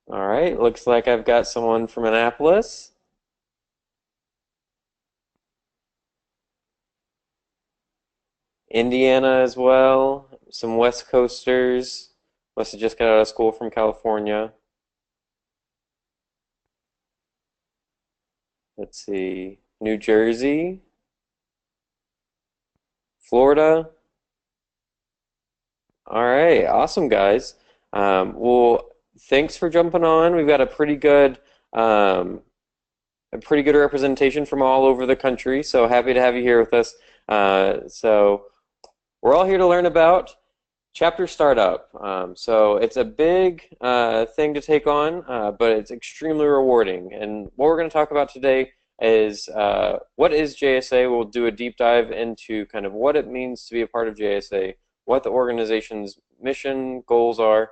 All right, looks like I've got someone from Annapolis, Indiana as well, some West Coasters. Must have just got out of school from California. Let's see, New Jersey, Florida. All right, awesome guys. Well, thanks for jumping on. We've got um, a pretty good representation from all over the country. So happy to have you here with us. So we're all here to learn about chapter startup. So it's a big thing to take on, but it's extremely rewarding. And what we're going to talk about today is what is JSA. We'll do a deep dive into kind of what it means to be a part of JSA, what the organization's mission goals are,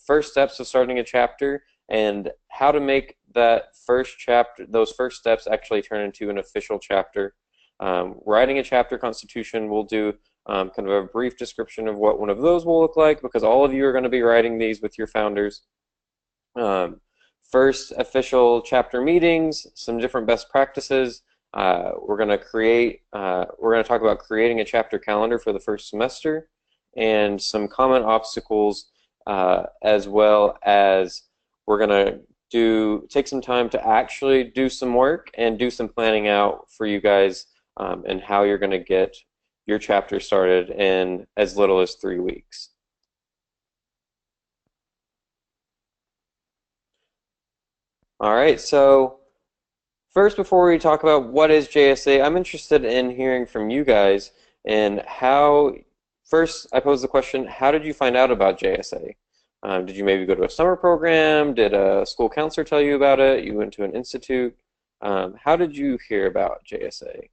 first steps of starting a chapter, and how to make that first chapter, those first steps actually turn into an official chapter. Writing a chapter constitution, we'll do kind of a brief description of what one of those will look like, because all of you are going to be writing these with your founders. Um, First official chapter meetings, some different best practices. We're going to talk about creating a chapter calendar for the first semester, and some common obstacles, as well as we're going to take some time to actually do some work and do some planning out for you guys, and how you're going to get your chapter started in as little as 3 weeks. All right, so first, before we talk about what is JSA, I'm interested in hearing from you guys and how, first, I pose the question, how did you find out about JSA? Did you maybe go to a summer program? Did a school counselor tell you about it? You went to an institute? How did you hear about JSA?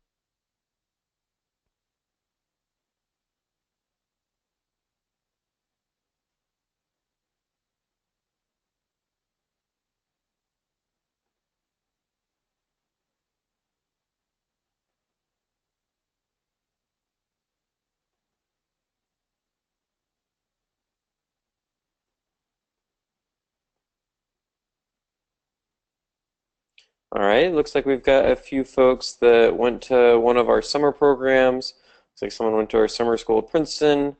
All right, looks like we've got a few folks that went to one of our summer programs. Looks like someone went to our summer school at Princeton.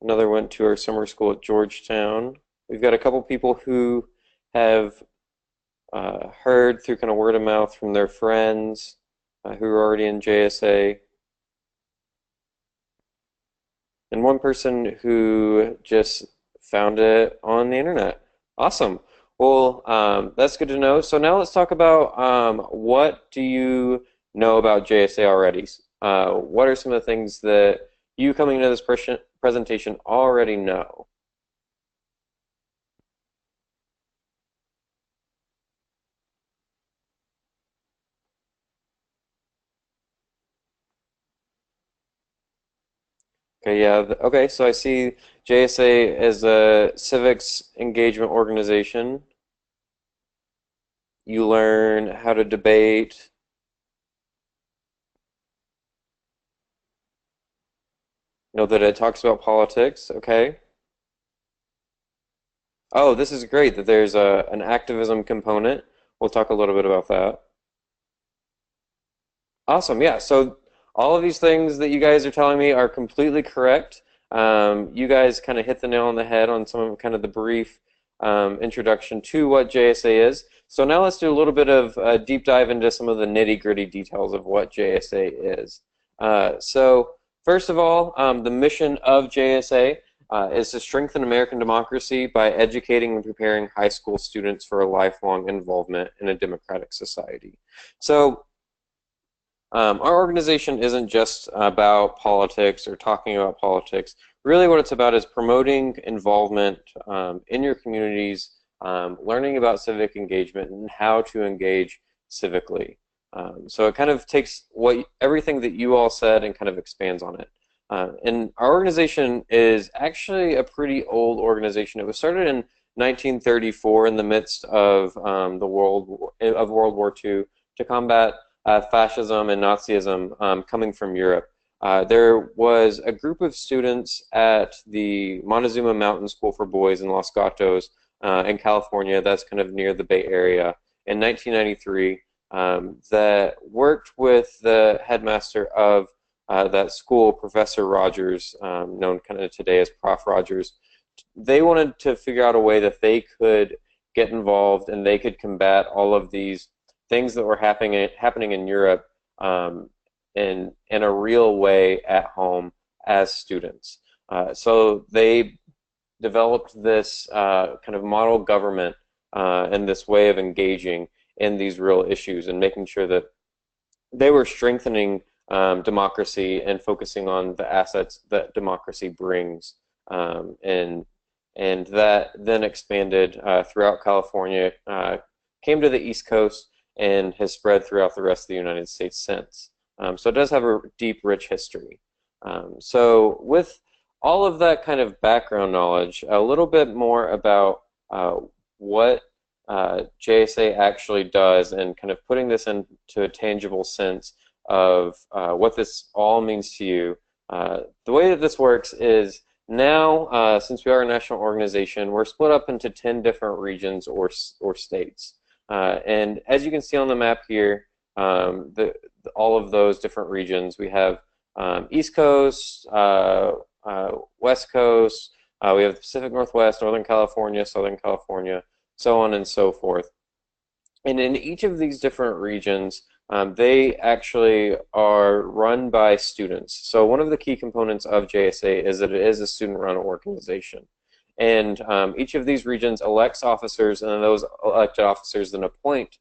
Another went to our summer school at Georgetown. We've got a couple people who have heard through kind of word of mouth from their friends who are already in JSA, and one person who just found it on the internet. Awesome. Well, that's good to know. So now let's talk about what do you know about JSA already? What are some of the things that you coming into this presentation already know? Okay, yeah. Okay, so I see JSA as a civics engagement organization. You learn how to debate. Know that it talks about politics. Okay. Oh, this is great that there's an activism component. We'll talk a little bit about that. Awesome. Yeah. So all of these things that you guys are telling me are completely correct. You guys kind of hit the nail on the head on some of kind of the brief introduction to what JSA is. So now let's do a little bit of a deep dive into some of the nitty-gritty details of what JSA is. So first of all, the mission of JSA is to strengthen American democracy by educating and preparing high school students for a lifelong involvement in a democratic society. So our organization isn't just about politics or talking about politics. Really what it's about is promoting involvement in your communities, learning about civic engagement and how to engage civically. So it kind of takes everything that you all said and kind of expands on it. And our organization is actually a pretty old organization. It was started in 1934 in the midst of World War II to combat fascism and Nazism coming from Europe. There was a group of students at the Montezuma Mountain School for Boys in Los Gatos in California, that's kind of near the Bay Area, in 1993, that worked with the headmaster of that school, Professor Rogers, known kind of today as Prof. Rogers. They wanted to figure out a way that they could get involved and they could combat all of these things that were happening in Europe in a real way at home as students. So they developed this kind of model government and this way of engaging in these real issues and making sure that they were strengthening democracy and focusing on the assets that democracy brings. And that then expanded throughout California, came to the East Coast, and has spread throughout the rest of the United States since. So it does have a deep, rich history. So with all of that kind of background knowledge, a little bit more about what JSA actually does and kind of putting this into a tangible sense of what this all means to you. The way that this works is now, since we are a national organization, we're split up into 10 different regions or states. And as you can see on the map here, all of those different regions, we have East Coast, West Coast, we have the Pacific Northwest, Northern California, Southern California, so on and so forth. And in each of these different regions, they actually are run by students. So one of the key components of JSA is that it is a student-run organization. And each of these regions elects officers, and then those elected officers then appoint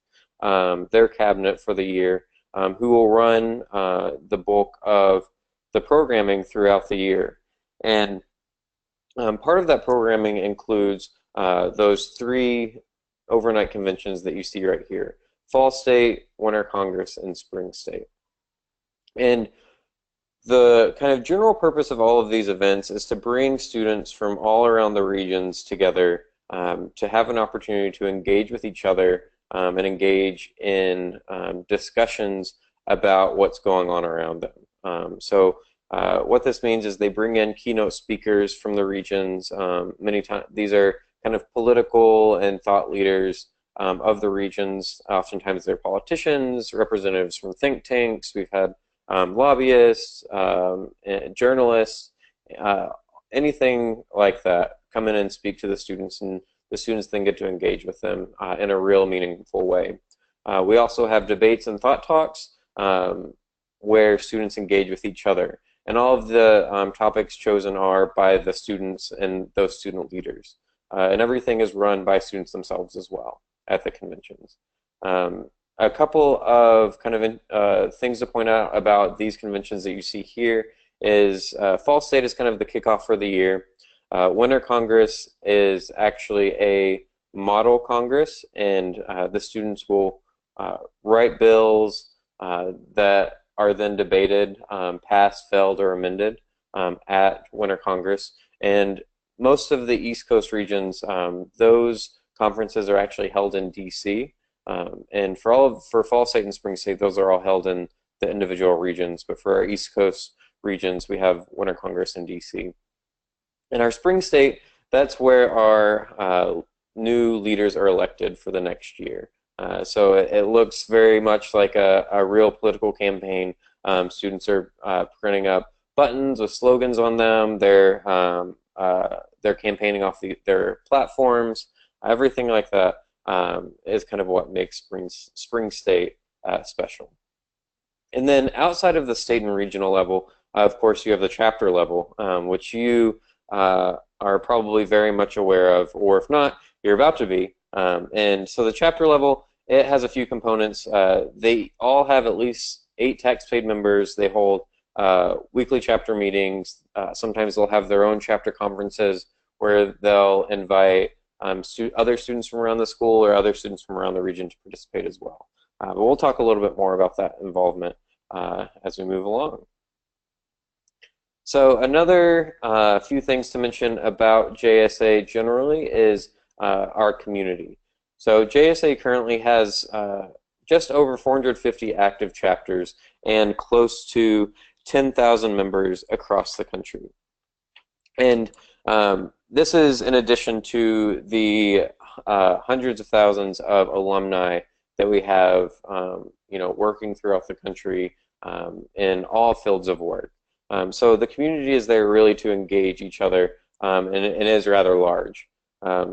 their cabinet for the year, who will run the bulk of the programming throughout the year. And part of that programming includes those 3 overnight conventions that you see right here: Fall State, Winter Congress, and Spring State. And the kind of general purpose of all of these events is to bring students from all around the regions together to have an opportunity to engage with each other and engage in discussions about what's going on around them. So what this means is they bring in keynote speakers from the regions. Many times these are kind of political and thought leaders of the regions. Oftentimes they're politicians, representatives from think tanks. We've had lobbyists, journalists, anything like that come in and speak to the students, and the students then get to engage with them in a real meaningful way. We also have debates and thought talks where students engage with each other. And all of the topics chosen are by the students and those student leaders. And everything is run by students themselves as well at the conventions. A couple of kind of things to point out about these conventions that you see here is Fall State is kind of the kickoff for the year. Winter Congress is actually a model Congress, and the students will write bills that are then debated, passed, failed, or amended at Winter Congress. And most of the East Coast regions, those conferences are actually held in DC. And for Fall State and Spring State, those are all held in the individual regions. But for our East Coast regions, we have Winter Congress in DC. In our Spring State, that's where our new leaders are elected for the next year. So it looks very much like a real political campaign. Students are printing up buttons with slogans on them. They're campaigning off their platforms. Everything like that is kind of what makes Spring State special. And then outside of the state and regional level, of course, you have the chapter level, which you are probably very much aware of, or if not, you're about to be. And so the chapter level, it has a few components. They all have at least 8 tax-paid members. They hold weekly chapter meetings. Sometimes they'll have their own chapter conferences where they'll invite other students from around the school or other students from around the region to participate as well. But we'll talk a little bit more about that involvement as we move along. So another few things to mention about JSA generally is our community. So JSA currently has just over 450 active chapters and close to 10,000 members across the country. And this is in addition to the hundreds of thousands of alumni that we have, working throughout the country in all fields of work. So the community is there really to engage each other, and it is rather large.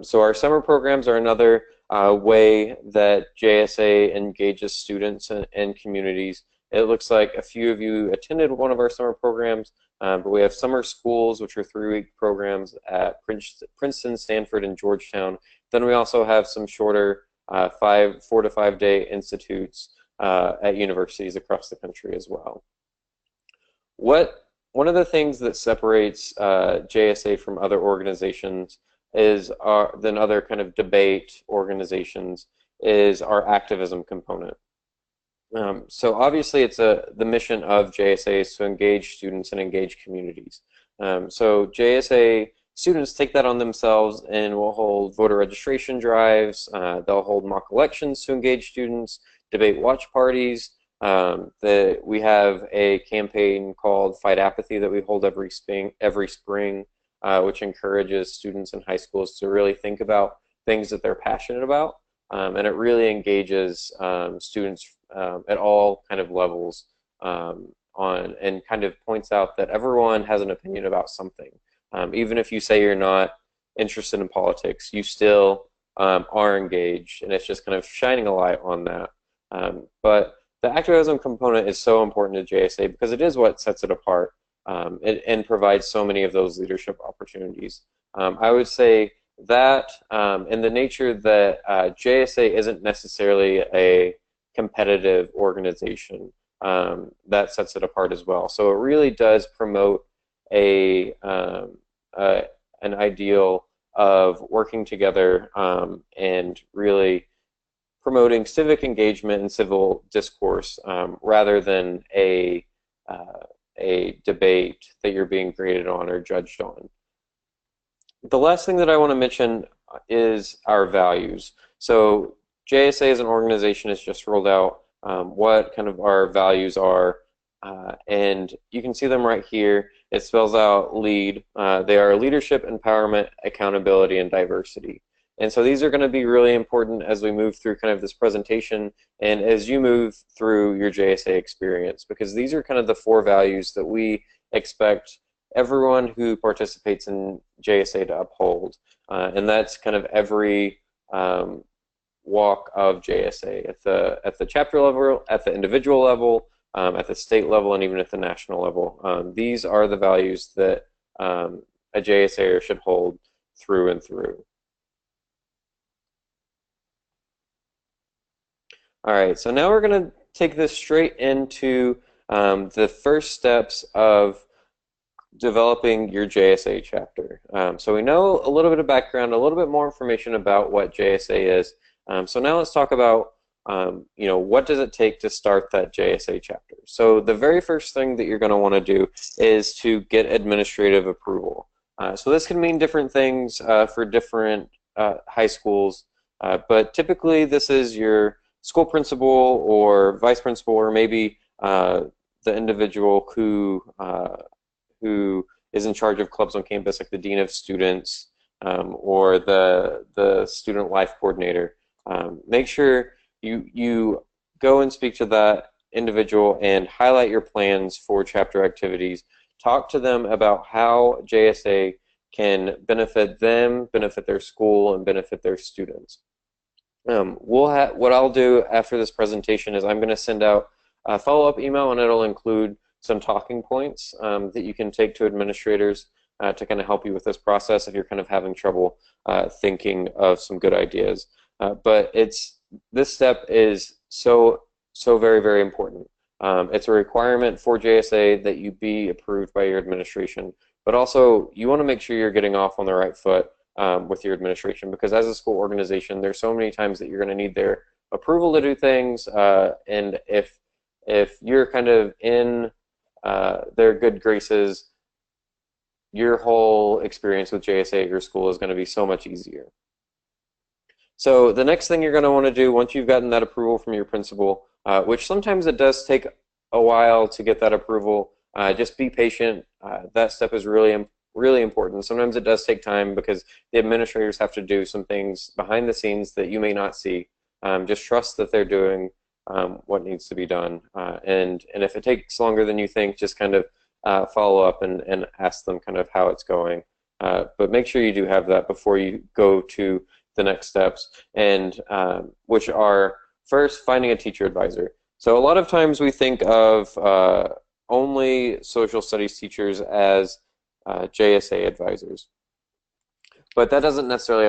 So our summer programs are another way that JSA engages students and communities. It looks like a few of you attended one of our summer programs, but we have summer schools, which are 3-week programs at Princeton, Stanford, and Georgetown. Then we also have some shorter 4 to 5 day institutes at universities across the country as well. One of the things that separates JSA from other organizations than other kind of debate organizations is our activism component. So obviously it's the mission of JSA is to engage students and engage communities. So JSA students take that on themselves and will hold voter registration drives, they'll hold mock elections to engage students, debate watch parties. We have a campaign called Fight Apathy that we hold every spring, which encourages students in high schools to really think about things that they're passionate about. And it really engages students at all kind of levels and kind of points out that everyone has an opinion about something. Even if you say you're not interested in politics, you still are engaged, and it's just kind of shining a light on that. But the activism component is so important to JSA because it is what sets it apart and provides so many of those leadership opportunities. I would say that in the nature that JSA isn't necessarily a competitive organization, that sets it apart as well. So it really does promote an ideal of working together and really promoting civic engagement and civil discourse rather than a debate that you're being graded on or judged on. The last thing that I want to mention is our values. So JSA as an organization has just rolled out what kind of our values are, and you can see them right here. It spells out LEAD. They are leadership, empowerment, accountability, and diversity. And so these are going to be really important as we move through kind of this presentation and as you move through your JSA experience, because these are kind of the 4 values that we expect everyone who participates in JSA to uphold. And that's kind of every walk of JSA at the chapter level, at the individual level, at the state level, and even at the national level. These are the values that a JSAer should hold through and through. All right, so now we're going to take this straight into the first steps of developing your JSA chapter. So we know a little bit of background, a little bit more information about what JSA is. So now let's talk about what does it take to start that JSA chapter. So the very first thing that you're going to want to do is to get administrative approval. So this can mean different things for different high schools, but typically this is your school principal or vice principal, or maybe the individual who is in charge of clubs on campus, like the dean of students or the student life coordinator. Make sure you go and speak to that individual and highlight your plans for chapter activities. Talk to them about how JSA can benefit them, benefit their school, and benefit their students. What I'll do after this presentation is I'm going to send out a follow-up email, and it'll include some talking points that you can take to administrators to kind of help you with this process if you're kind of having trouble thinking of some good ideas. But this step is so very, very important. It's a requirement for JSA that you be approved by your administration, but also you want to make sure you're getting off on the right foot with your administration, because as a school organization, there's so many times that you're going to need their approval to do things, and if you're kind of in their good graces, your whole experience with JSA at your school is going to be so much easier. So the next thing you're going to want to do once you've gotten that approval from your principal, which sometimes it does take a while to get that approval, just be patient. That step is really really important. Sometimes it does take time because the administrators have to do some things behind the scenes that you may not see. Just trust that they're doing what needs to be done. And if it takes longer than you think, just kind of follow up and ask them kind of how it's going. But make sure you do have that before you go to the next steps, and which are first finding a teacher advisor. So a lot of times we think of only social studies teachers as JSA advisors, but that doesn't necessarily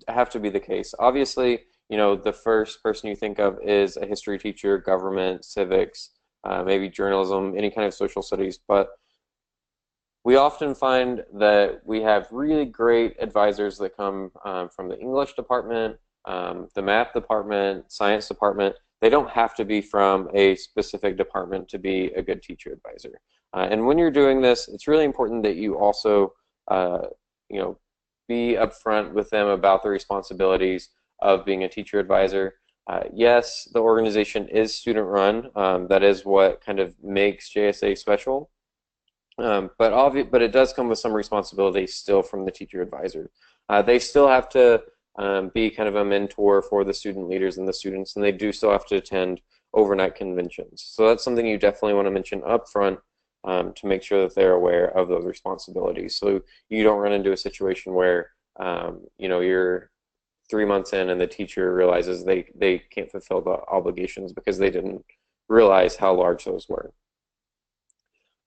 have to be the case. Obviously, you know, the first person you think of is a history teacher, government, civics, maybe journalism, any kind of social studies, but we often find that we have really great advisors that come from the English department, the math department, science department. They don't have to be from a specific department to be a good teacher advisor. And when you're doing this, it's really important that you also, you know, be upfront with them about the responsibilities of being a teacher advisor. Yes, the organization is student-run. That is what kind of makes JSA special. But it does come with some responsibility still from the teacher advisor. They still have to be kind of a mentor for the student leaders and the students, and they do still have to attend overnight conventions. So that's something you definitely want to mention up front to make sure that they're aware of those responsibilities. So you don't run into a situation where you know, you're 3 months in and the teacher realizes they can't fulfill the obligations because they didn't realize how large those were.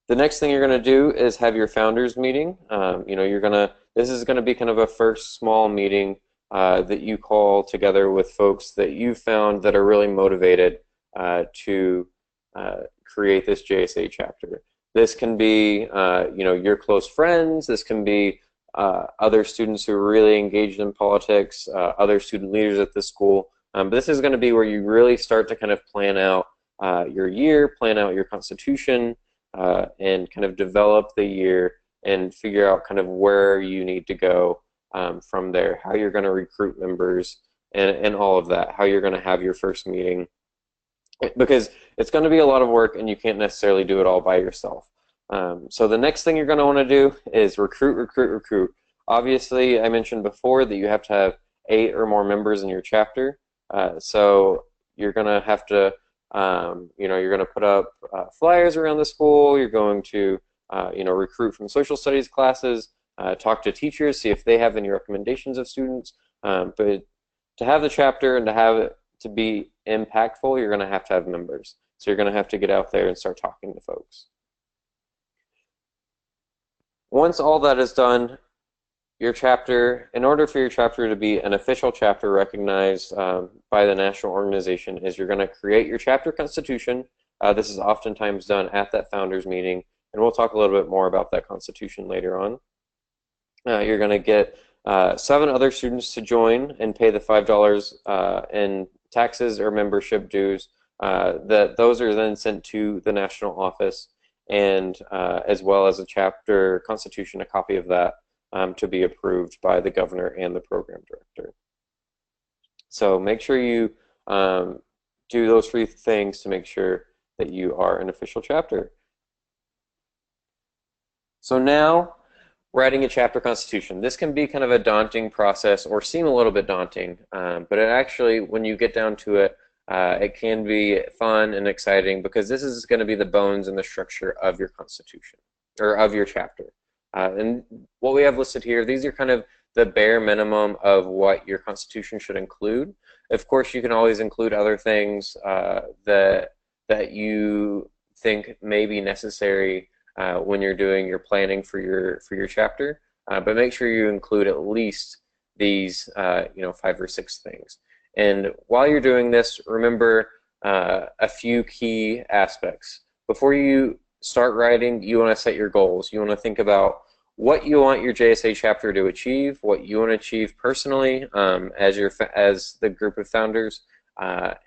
The next thing you're going to do is have your founders meeting. You know, this is going to be kind of a first small meeting that you call together with folks that you've found that are really motivated to create this JSA chapter. This can be, you know, your close friends. This can be other students who are really engaged in politics, other student leaders at the school. But this is going to be where you really start to kind of plan out your year, plan out your constitution, and kind of develop the year and figure out kind of where you need to go from there, how you're going to recruit members and all of that, how you're going to have your first meeting. Because it's going to be a lot of work and you can't necessarily do it all by yourself. So the next thing you're going to want to do is recruit. Obviously, I mentioned before that you have to have 8 or more members in your chapter. So you're going to have to you know, you're going to put up flyers around the school. You're going to, you know, recruit from social studies classes, talk to teachers, see if they have any recommendations of students. But to have the chapter and to have it to be impactful, you're going to have members. So you're going to have to get out there and start talking to folks. Once all that is done, your chapter, in order for your chapter to be an official chapter recognized by the national organization, is you're going to create your chapter constitution. This is oftentimes done at that founders meeting, and we'll talk a little bit more about that constitution later on. You're going to get 7 other students to join and pay the $5 in taxes or membership dues. Those are then sent to the national office, and as well as a chapter constitution, a copy of that, to be approved by the governor and the program director. So make sure you do those 3 things to make sure that you are an official chapter. So now, writing a chapter constitution. This can be kind of a daunting process or seem a little bit daunting, but it actually, when you get down to it, it can be fun and exciting because this is going to be the bones and the structure of your constitution, or of your chapter. And what we have listed here, these are kind of the bare minimum of what your constitution should include. Of course, you can always include other things that you think may be necessary when you're doing your planning for your chapter. But make sure you include at least these, you know, 5 or 6 things. And while you're doing this, remember a few key aspects. Before you start writing, you want to set your goals. You want to think about what you want your JSA chapter to achieve, what you want to achieve personally as the group of founders,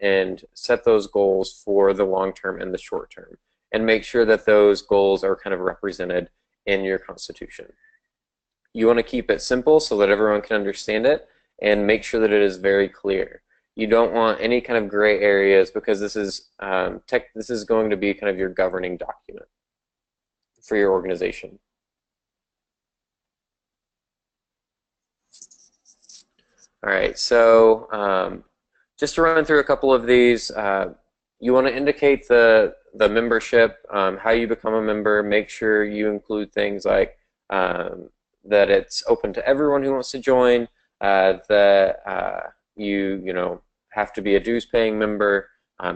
and set those goals for the long term and the short term. And make sure that those goals are kind of represented in your constitution. You want to keep it simple so that everyone can understand it, and make sure that it is very clear. You don't want any kind of gray areas because this is going to be kind of your governing document for your organization. All right, so just to run through a couple of these, you want to indicate the membership, how you become a member. Make sure you include things like that it's open to everyone who wants to join, that you know have to be a dues paying member.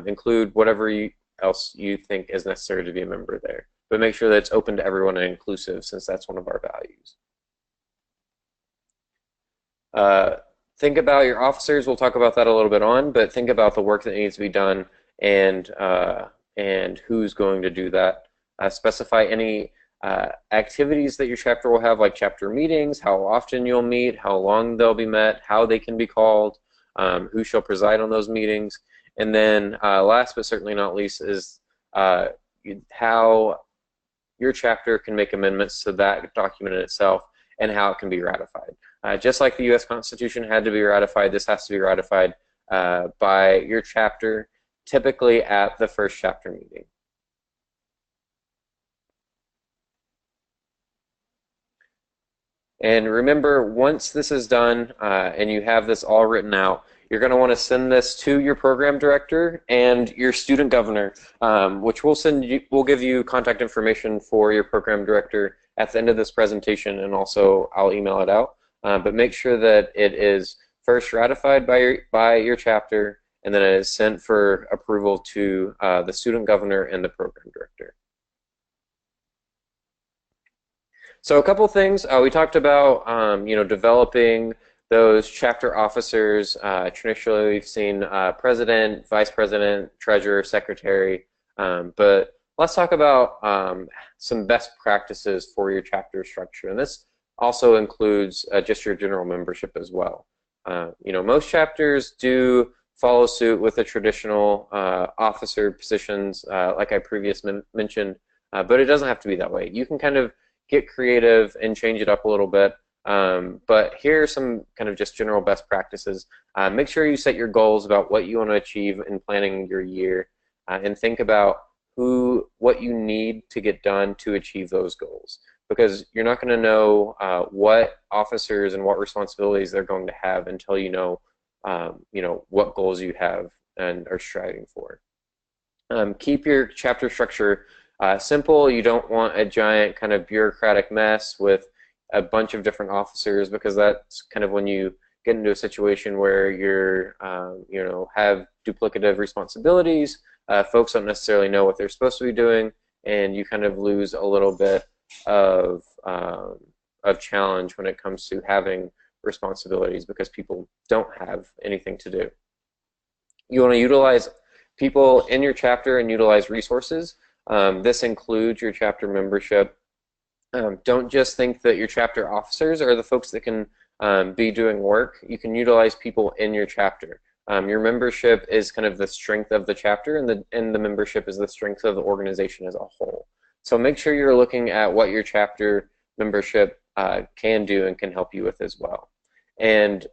Include whatever else you think is necessary to be a member there, but make sure that it's open to everyone and inclusive, since that's one of our values. Uh, think about your officers. We'll talk about that a little bit on, but think about the work that needs to be done and who's going to do that. Specify any activities that your chapter will have, like chapter meetings, how often you'll meet, how long they'll be met, how they can be called, who shall preside on those meetings, and then last but certainly not least is how your chapter can make amendments to that document in itself and how it can be ratified. Just like the U.S. Constitution had to be ratified, this has to be ratified by your chapter, typically at the first chapter meeting. And remember, once this is done and you have this all written out, you're going to want to send this to your program director and your student governor, which we'll give you contact information for your program director at the end of this presentation, and also I'll email it out. But make sure that it is first ratified by your chapter, and then it is sent for approval to the student governor and the program director. So a couple things we talked about, developing those chapter officers. Traditionally, we've seen president, vice president, treasurer, secretary, but let's talk about some best practices for your chapter structure, and this also includes just your general membership as well. Most chapters do follow suit with the traditional officer positions, like I previously mentioned, but it doesn't have to be that way. You can kind of get creative and change it up a little bit. But here are some kind of just general best practices. Make sure you set your goals about what you want to achieve in planning your year, and think about what you need to get done to achieve those goals. Because you're not going to know what officers and what responsibilities they're going to have until you know what goals you have and are striving for. Keep your chapter structure simple. You don't want a giant kind of bureaucratic mess with a bunch of different officers, because that's kind of when you get into a situation where you're have duplicative responsibilities. Folks don't necessarily know what they're supposed to be doing, and you kind of lose a little bit of challenge when it comes to having responsibilities, because people don't have anything to do. You want to utilize people in your chapter and utilize resources. This includes your chapter membership. Don't just think that your chapter officers are the folks that can be doing work. You can utilize people in your chapter. Your membership is kind of the strength of the chapter, and the membership is the strength of the organization as a whole. So make sure you're looking at what your chapter membership can do and can help you with as well. And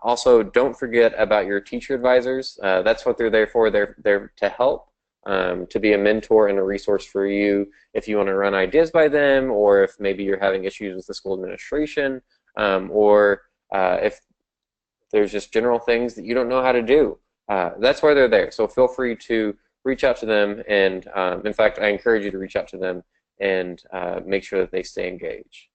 also, don't forget about your teacher advisors. That's what they're there for. They're there to help, to be a mentor and a resource for you if you want to run ideas by them, or if maybe you're having issues with the school administration, or if there's just general things that you don't know how to do. That's why they're there. So feel free to reach out to them, and in fact, I encourage you to reach out to them and make sure that they stay engaged.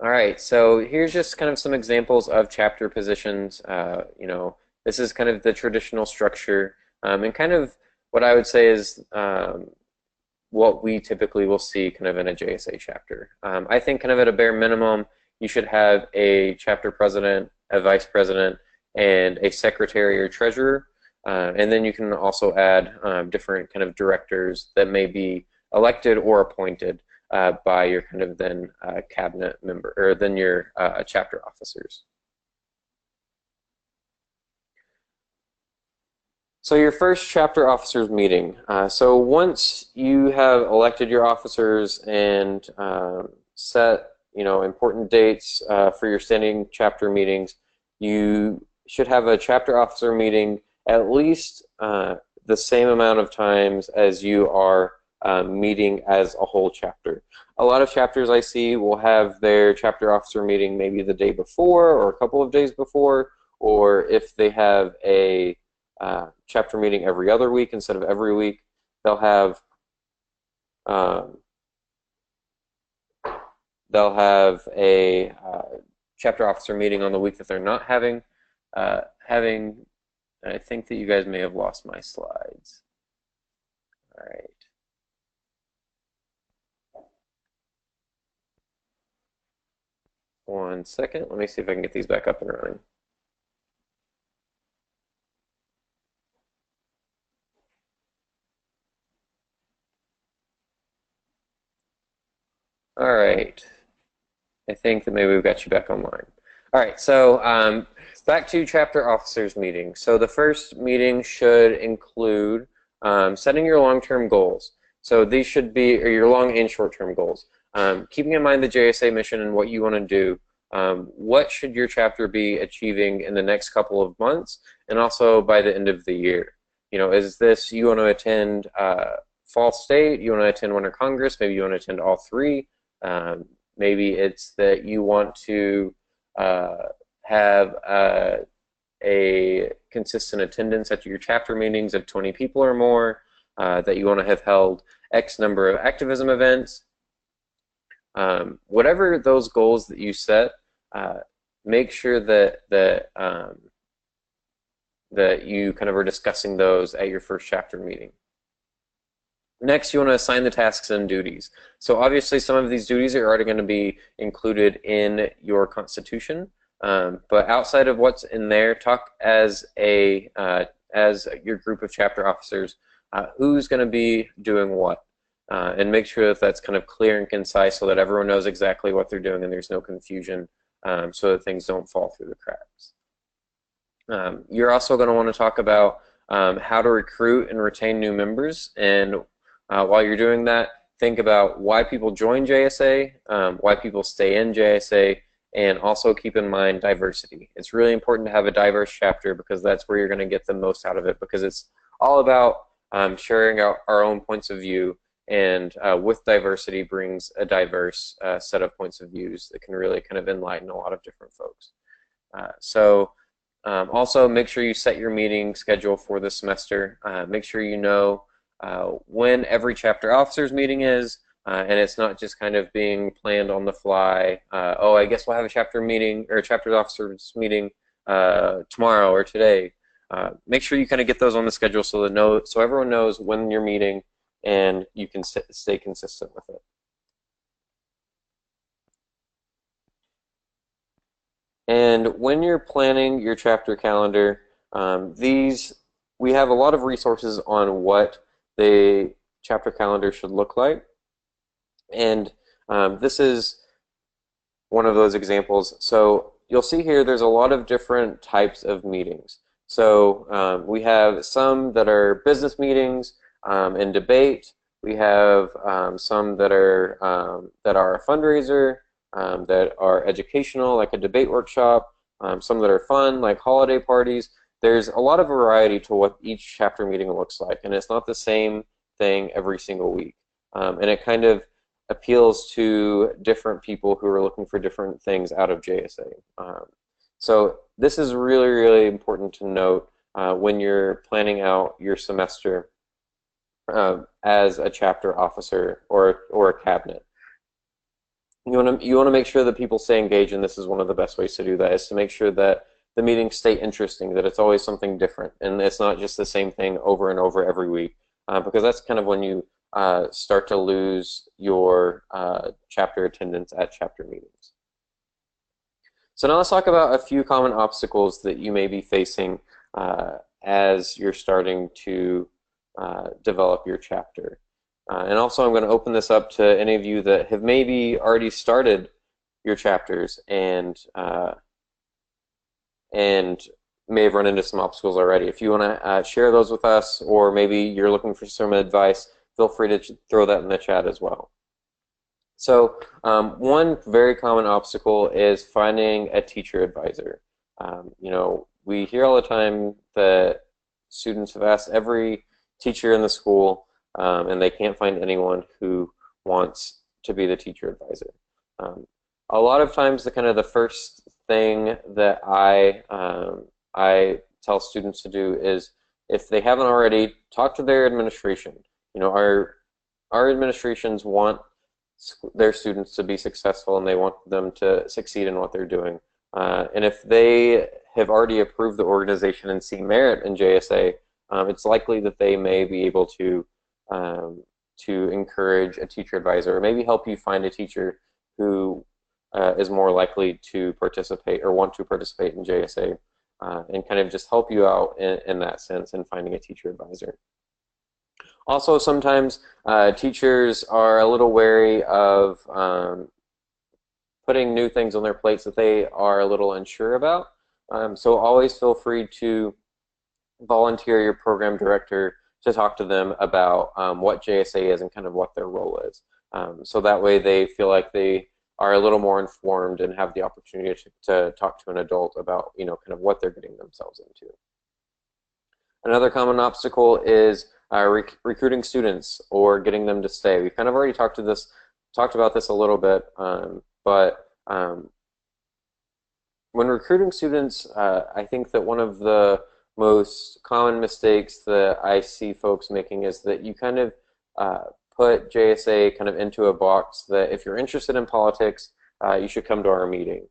All right, so here's just kind of some examples of chapter positions. This is kind of the traditional structure, and kind of what I would say is what we typically will see kind of in a JSA chapter. I think kind of at a bare minimum, you should have a chapter president, a vice president, and a secretary or treasurer, and then you can also add different kind of directors that may be elected or appointed by your kind of then cabinet member, or then your chapter officers. So your first chapter officers meeting. So once you have elected your officers and set important dates for your standing chapter meetings, you should have a chapter officer meeting at least the same amount of times as you are meeting as a whole chapter. A lot of chapters I see will have their chapter officer meeting maybe the day before or a couple of days before, or if they have a chapter meeting every other week instead of every week, they'll have um, a chapter officer meeting on the week that they're not having. I think that you guys may have lost my slides. All right. One second. Let me see if I can get these back up and running. All right. I think that maybe we've got you back online. All right, so back to chapter officers meeting. So the first meeting should include setting your long-term goals. So these should be your long and short-term goals. Keeping in mind the JSA mission and what you want to do. What should your chapter be achieving in the next couple of months, and also by the end of the year? You know, is this you want to attend Fall State? You want to attend Winter Congress? Maybe you want to attend all three. Maybe it's that you want to have a consistent attendance at your chapter meetings of 20 people or more, that you want to have held X number of activism events. Whatever those goals that you set, make sure that you kind of are discussing those at your first chapter meeting. Next, you want to assign the tasks and duties. So obviously some of these duties are already going to be included in your constitution, but outside of what's in there, talk as your group of chapter officers, who's going to be doing what, and make sure that that's kind of clear and concise so that everyone knows exactly what they're doing and there's no confusion, so that things don't fall through the cracks. You're also going to want to talk about how to recruit and retain new members, and while you're doing that, think about why people join JSA, why people stay in JSA, and also keep in mind diversity. It's really important to have a diverse chapter because that's where you're going to get the most out of it, because it's all about sharing our own points of view, and with diversity brings a diverse set of points of views that can really kind of enlighten a lot of different folks. Also, make sure you set your meeting schedule for the semester. Make sure you know when every chapter officers meeting is, and it's not just kind of being planned on the fly. Oh, I guess we'll have a chapter meeting or a chapter officers meeting tomorrow or today. Make sure you kind of get those on the schedule so everyone knows when you're meeting and you can stay consistent with it. And when you're planning your chapter calendar, we have a lot of resources on what the chapter calendar should look like. And this is one of those examples. So you'll see here there's a lot of different types of meetings. So we have some that are business meetings and debate. We have some that are a fundraiser, that are educational, like a debate workshop, some that are fun, like holiday parties. There's a lot of variety to what each chapter meeting looks like, and it's not the same thing every single week. And it kind of appeals to different people who are looking for different things out of JSA. So this is really, really important to note when you're planning out your semester as a chapter officer or a cabinet. You want to make sure that people stay engaged, and this is one of the best ways to do that, is to make sure that the meetings stay interesting, that it's always something different, and it's not just the same thing over and over every week, because that's kind of when you start to lose your chapter attendance at chapter meetings. So now let's talk about a few common obstacles that you may be facing as you're starting to develop your chapter. And also I'm going to open this up to any of you that have maybe already started your chapters and may have run into some obstacles already. If you want to share those with us, or maybe you're looking for some advice, feel free to throw that in the chat as well. So one very common obstacle is finding a teacher advisor. You know, we hear all the time that students have asked every teacher in the school and they can't find anyone who wants to be the teacher advisor. A lot of times, the kind of the first thing that I tell students to do is, if they haven't already, talk to their administration. You know, our administrations want their students to be successful, and they want them to succeed in what they're doing. And if they have already approved the organization and see merit in JSA, it's likely that they may be able um, to encourage a teacher advisor, or maybe help you find a teacher who is more likely to participate or want to participate in JSA, and kind of just help you out in that sense in finding a teacher advisor. Also, sometimes teachers are a little wary of putting new things on their plates that they are a little unsure about. So always feel free to volunteer your program director to talk to them about what JSA is and kind of what their role is. So that way they feel like they are a little more informed and have the opportunity to talk to an adult about, you know, kind of what they're getting themselves into. Another common obstacle is recruiting students or getting them to stay. We've kind of already talked about this a little bit, but when recruiting students, I think that one of the most common mistakes that I see folks making is that you kind of put JSA kind of into a box that if you're interested in politics, you should come to our meeting.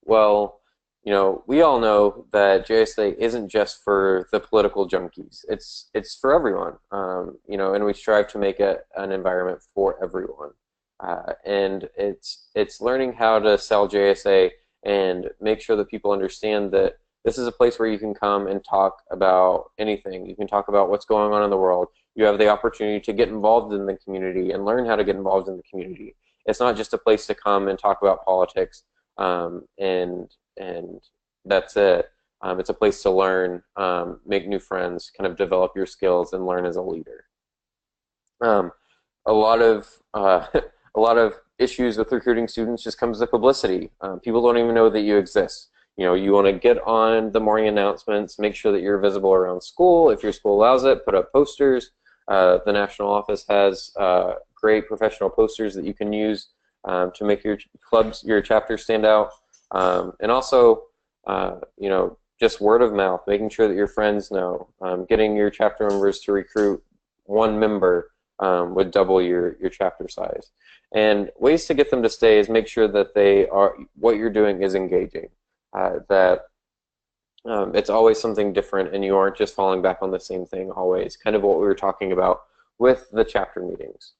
Well, you know, we all know that JSA isn't just for the political junkies. It's for everyone. You know, and we strive to make it an environment for everyone. And it's learning how to sell JSA and make sure that people understand that this is a place where you can come and talk about anything. You can talk about what's going on in the world. You have the opportunity to get involved in the community and learn how to get involved in the community. It's not just a place to come and talk about politics, and that's it. It's a place to learn, make new friends, kind of develop your skills, and learn as a leader. A lot of a lot of issues with recruiting students just comes to publicity. People don't even know that you exist. You know, you want to get on the morning announcements, make sure that you're visible around school. If your school allows it, put up posters. The national office has great professional posters that you can use to make your clubs, your chapter stand out. And also, you know, just word of mouth, making sure that your friends know. Getting your chapter members to recruit one member would double your chapter size. And ways to get them to stay is make sure that what you're doing is engaging. That it's always something different, and you aren't just falling back on the same thing always. Kind of what we were talking about with the chapter meetings.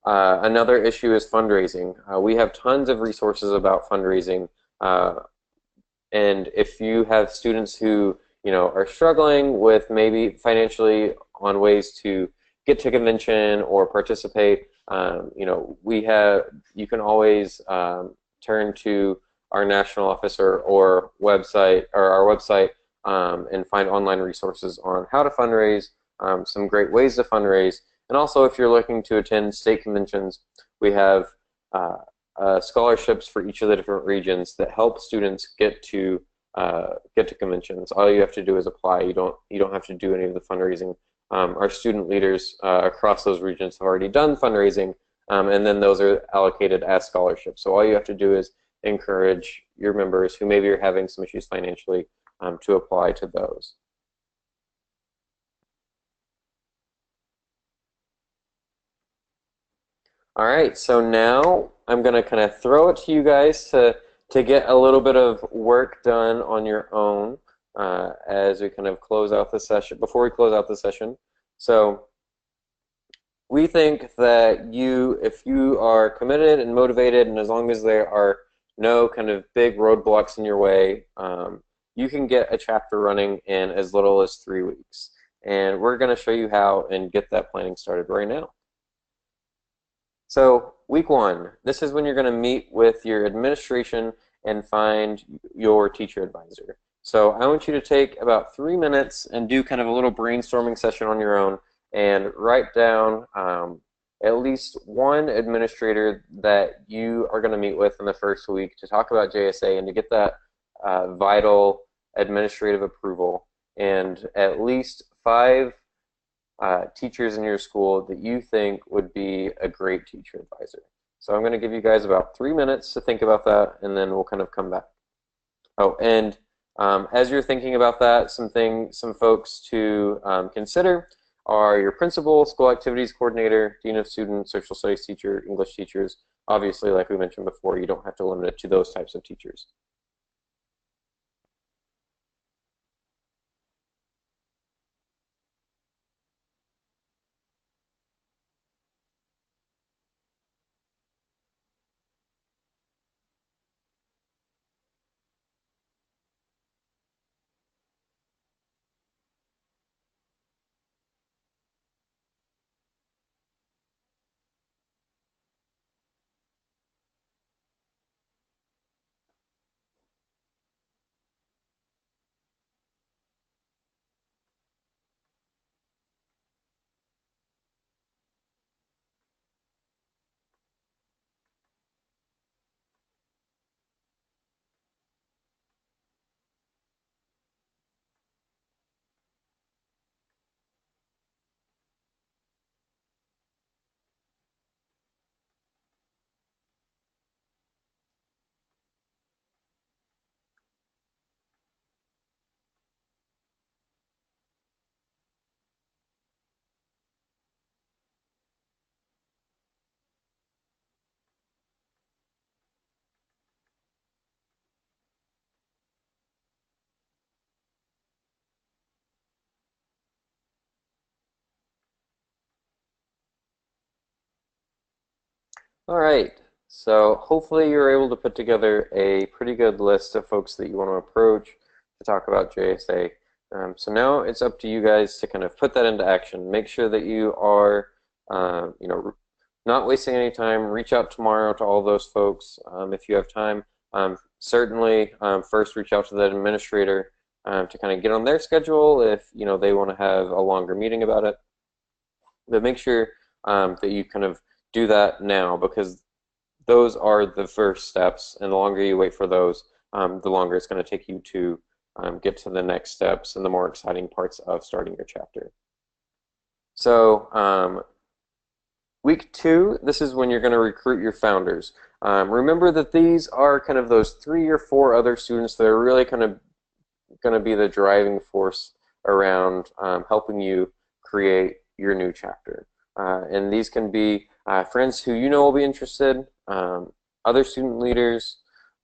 Another issue is fundraising. We have tons of resources about fundraising, and if you have students who, you know, are struggling with maybe financially on ways to get to convention or participate, you know, you can always turn to our national office or website, or our website, and find online resources on how to fundraise, some great ways to fundraise. And also, if you're looking to attend state conventions, we have scholarships for each of the different regions that help students get to conventions. All you have to do is apply. You don't have to do any of the fundraising. Our student leaders across those regions have already done fundraising, and then those are allocated as scholarships. So all you have to do is encourage your members who maybe are having some issues financially to apply to those. All right, so now I'm going to kind of throw it to you guys to get a little bit of work done on your own as we kind of close out the session, before we close out the session. So we think that if you are committed and motivated, and as long as there are no kind of big roadblocks in your way, you can get a chapter running in as little as 3 weeks. And we're going to show you how and get that planning started right now. So week 1, this is when you're going to meet with your administration and find your teacher advisor. So I want you to take about 3 minutes and do kind of a little brainstorming session on your own and write down at least one administrator that you are going to meet with in the first week to talk about JSA and to get that vital administrative approval, and at least 5 teachers in your school that you think would be a great teacher advisor. So I'm going to give you guys about 3 minutes to think about that, and then we'll kind of come back. Oh, and as you're thinking about that, some folks to consider are your principal, school activities coordinator, dean of students, social studies teacher, English teachers. Obviously, like we mentioned before, you don't have to limit it to those types of teachers. All right. So hopefully you're able to put together a pretty good list of folks that you want to approach to talk about JSA. So now it's up to you guys to kind of put that into action. Make sure that you are, not wasting any time. Reach out tomorrow to all those folks if you have time. Certainly, first reach out to the administrator to kind of get on their schedule if they want to have a longer meeting about it. But make sure that you kind of do that now, because those are the first steps, and the longer you wait for those, the longer it's going to take you to get to the next steps and the more exciting parts of starting your chapter. So week 2, this is when you're going to recruit your founders. Remember that these are kind of those 3 or 4 other students that are really kind of going to be the driving force around helping you create your new chapter. And these can be friends who you know will be interested, other student leaders,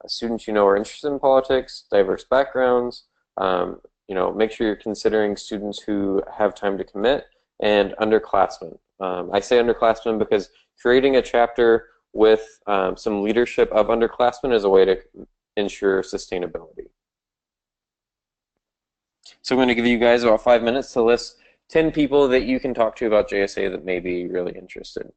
students you know are interested in politics, diverse backgrounds. Make sure you're considering students who have time to commit, and underclassmen. I say underclassmen because creating a chapter with some leadership of underclassmen is a way to ensure sustainability. So I'm going to give you guys about 5 minutes to list 10 people that you can talk to about JSA that may be really interested.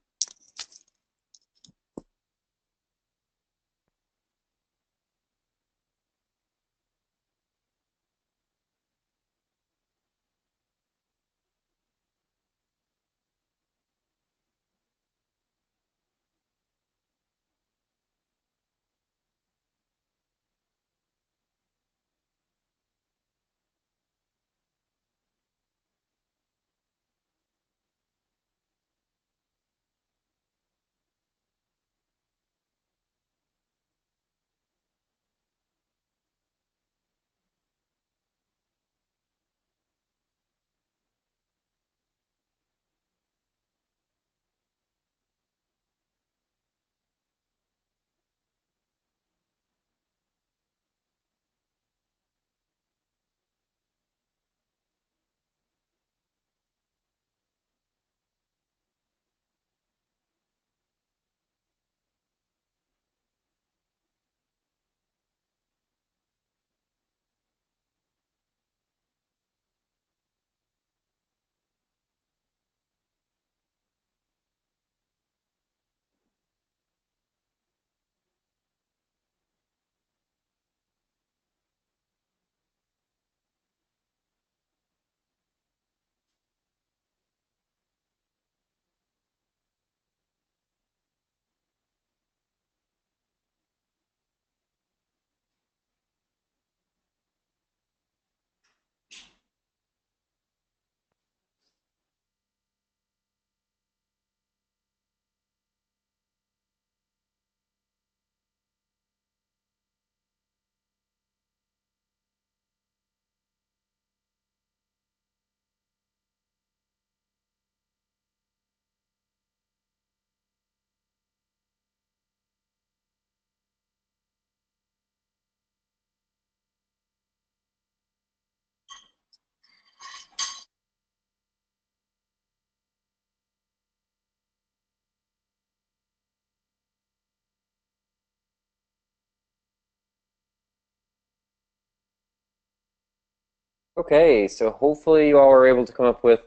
Okay, so hopefully you all were able to come up with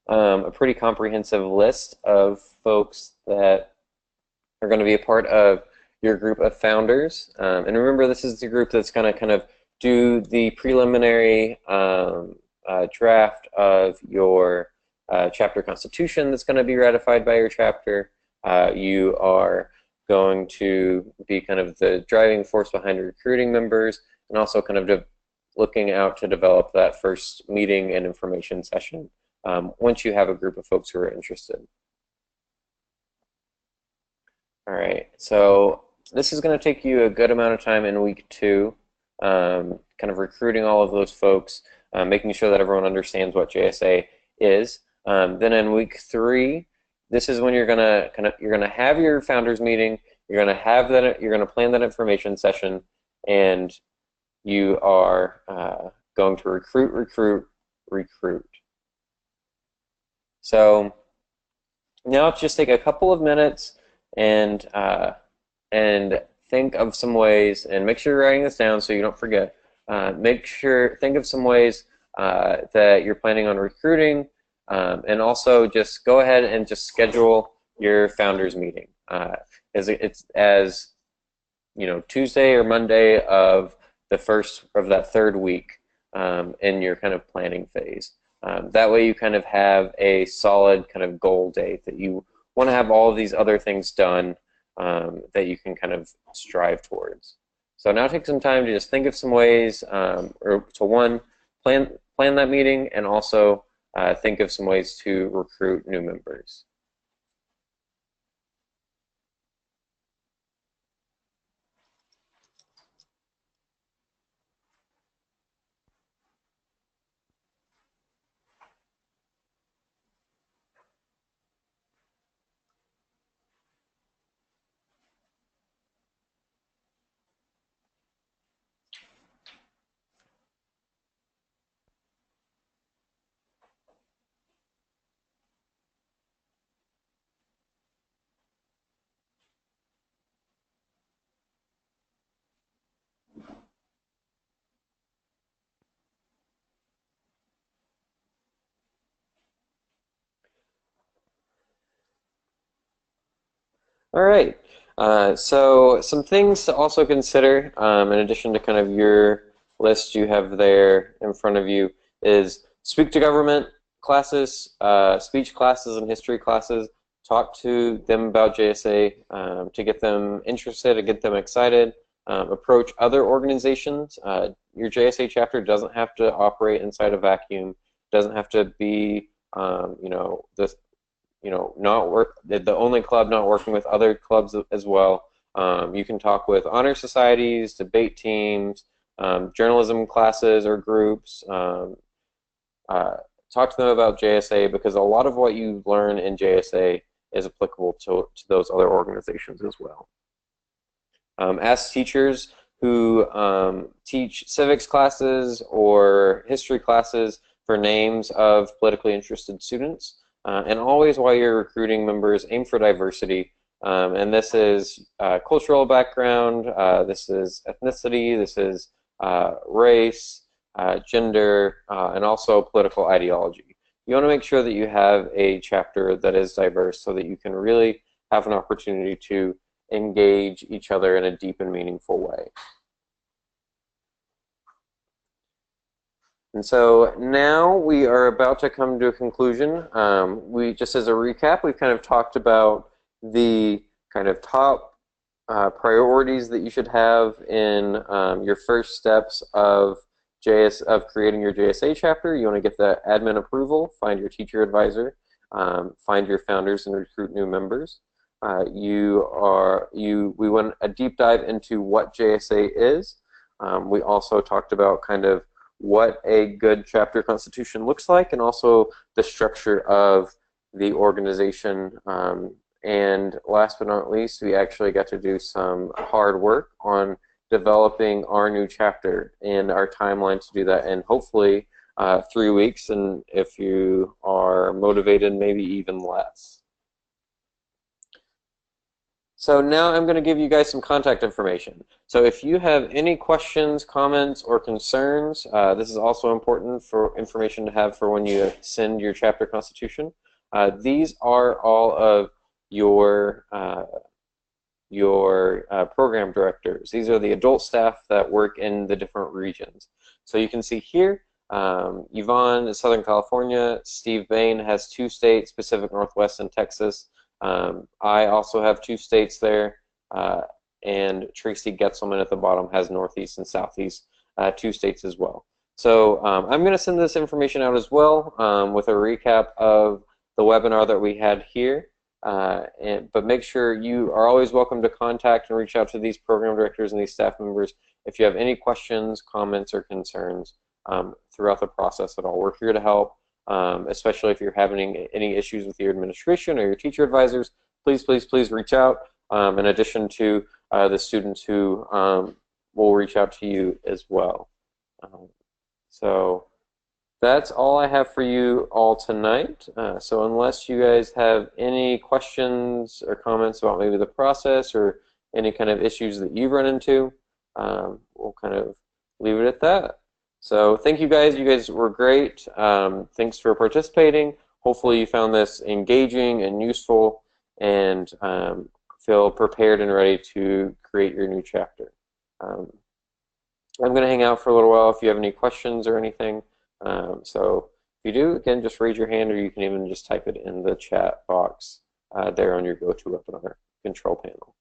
a pretty comprehensive list of folks that are going to be a part of your group of founders. And remember, this is the group that's going to kind of do the preliminary draft of your chapter constitution that's going to be ratified by your chapter. You are going to be kind of the driving force behind recruiting members and also kind of looking out to develop that first meeting and information session once you have a group of folks who are interested. All right, so this is going to take you a good amount of time in week 2, kind of recruiting all of those folks, making sure that everyone understands what JSA is. Then in week 3, this is when you're gonna have your founders meeting. You're gonna have that. You're gonna plan that information session, and you are going to recruit. So now just take a couple of minutes and think of some ways, and make sure you're writing this down so you don't forget. Think of some ways that you're planning on recruiting, and also just go ahead and just schedule your founders meeting. As Tuesday or Monday of that third week in your kind of planning phase. That way you kind of have a solid kind of goal date that you want to have all of these other things done that you can kind of strive towards. So now take some time to just think of some ways, or to one, plan that meeting, and also think of some ways to recruit new members. All right. So some things to also consider, in addition to kind of your list you have there in front of you, is speak to government classes, speech classes, and history classes. Talk to them about JSA to get them interested, to get them excited. Approach other organizations. Your JSA chapter doesn't have to operate inside a vacuum. Doesn't have to be, the not work the only club not working with other clubs as well. You can talk with honor societies, debate teams, journalism classes or groups. Talk to them about JSA, because a lot of what you learn in JSA is applicable to those other organizations as well. Ask teachers who teach civics classes or history classes for names of politically interested students. And always, while you're recruiting members, aim for diversity. And this is cultural background, this is ethnicity, this is race, gender, and also political ideology. You want to make sure that you have a chapter that is diverse so that you can really have an opportunity to engage each other in a deep and meaningful way. And so now we are about to come to a conclusion. Just as a recap, we've kind of talked about the kind of top priorities that you should have in your first steps of creating your JSA chapter. You want to get the admin approval, find your teacher advisor, find your founders, and recruit new members. We went a deep dive into what JSA is. We also talked about kind of what a good chapter constitution looks like, and also the structure of the organization. And last but not least, we actually got to do some hard work on developing our new chapter and our timeline to do that in hopefully 3 weeks, and if you are motivated, maybe even less. So now I'm going to give you guys some contact information. So if you have any questions, comments, or concerns, this is also important for information to have for when you send your chapter constitution. These are all of your program directors. These are the adult staff that work in the different regions. So you can see here, Yvonne is Southern California. Steve Bain has 2 states, Pacific Northwest and Texas. I also have 2 states there. And Tracy Getzelman at the bottom has Northeast and Southeast, 2 states as well. So I'm going to send this information out as well with a recap of the webinar that we had here. But make sure you are always welcome to contact and reach out to these program directors and these staff members if you have any questions, comments, or concerns throughout the process at all. We're here to help, especially if you're having any issues with your administration or your teacher advisors. Please, please, please reach out, in addition to the students who will reach out to you as well. So that's all I have for you all tonight. So unless you guys have any questions or comments about maybe the process or any kind of issues that you've run into, we'll kind of leave it at that. So thank you guys. You guys were great. Thanks for participating. Hopefully you found this engaging and useful and feel prepared and ready to create your new chapter. I'm going to hang out for a little while if you have any questions or anything. So if you do, again, just raise your hand, or you can even just type it in the chat box there on your GoToWebinar control panel.